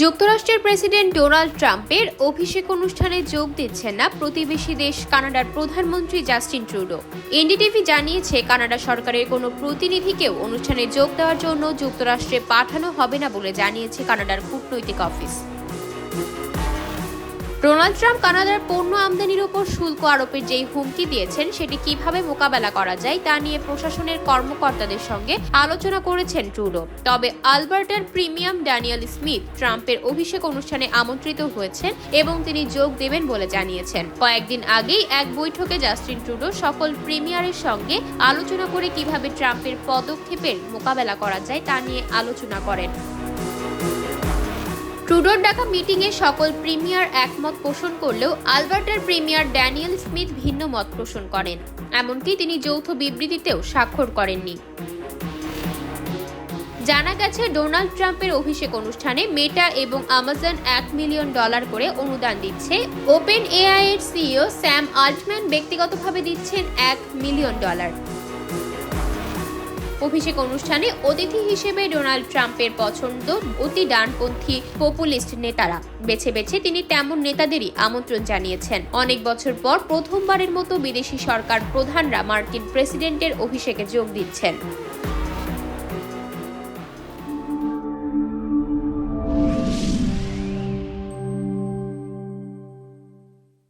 যুক্তরাষ্ট্রের president Donald ট্রাম্পের অভিষেক অনুষ্ঠানে যোগ দিচ্ছেন না প্রতিবেশী দেশ কানাডার প্রধানমন্ত্রী জাস্টিন ট্রুডো। এনডিটিভি জানিয়েছে, কানাডা সরকারের কোনো প্রতিনিধিকেও অনুষ্ঠানে যোগ দেওয়ার জন্য যুক্তরাষ্ট্রে পাঠানো হবে না বলে জানিয়েছে কানাডার কূটনৈতিক অফিস। ডোনাল্ড ট্রাম্প কানাডার পণ্য আমদানির উপর শুল্ক আরোপের যেই হুমকি দিয়েছেন, সেটি কিভাবে মোকাবেলা করা যায় তা নিয়ে প্রশাসনের কর্মকর্তাদের সঙ্গে আলোচনা করেছেন ট্রুডো। তবে আলবার্টার প্রিমিয়ার ড্যানিয়েল স্মিথ ট্রাম্পের অভিষেক অনুষ্ঠানে আমন্ত্রিত হয়েছেন এবং তিনি যোগ দেবেন বলে জানিয়েছেন। কয়েকদিন আগেই এক বৈঠকে জাস্টিন ট্রুডো সকল প্রিমিয়ারের সঙ্গে আলোচনা করে কিভাবে ট্রাম্পের পদক্ষেপের মোকাবেলা করা যায় তা নিয়ে আলোচনা করেন। ট্রুডোর ডাকা মিটিংয়ে সকল প্রিমিয়ার একমত পোষণ করলেও আলবার্টার প্রিমিয়ার ড্যানিয়েল স্মিথ ভিন্ন মত পোষণ করেন। এমনকি তিনি যৌথ বিবৃতিতেও স্বাক্ষর করেননি। জানা গেছে, ডোনাল্ড ট্রাম্পের অভিষেক অনুষ্ঠানে মেটা এবং আমাজন $1 মিলিয়ন করে অনুদান দিচ্ছে। ওপেন এআই এর সিইও স্যাম আল্টম্যান ব্যক্তিগতভাবে দিচ্ছেন $1 মিলিয়ন। অভিষেক অনুষ্ঠানে অতিথি হিসেবে ডোনাল্ড ট্রাম্পের পছন্দ অতি ডানপন্থী পপুলিস্ট নেতারা বেছে বেছে তিনি তেমন নেতাদেরই আমন্ত্রণ জানিয়েছেন। অনেক বছর পর প্রথমবারের মতো বিদেশি সরকার প্রধানরা মার্কিন প্রেসিডেন্টের অভিষেকে যোগ দিচ্ছেন।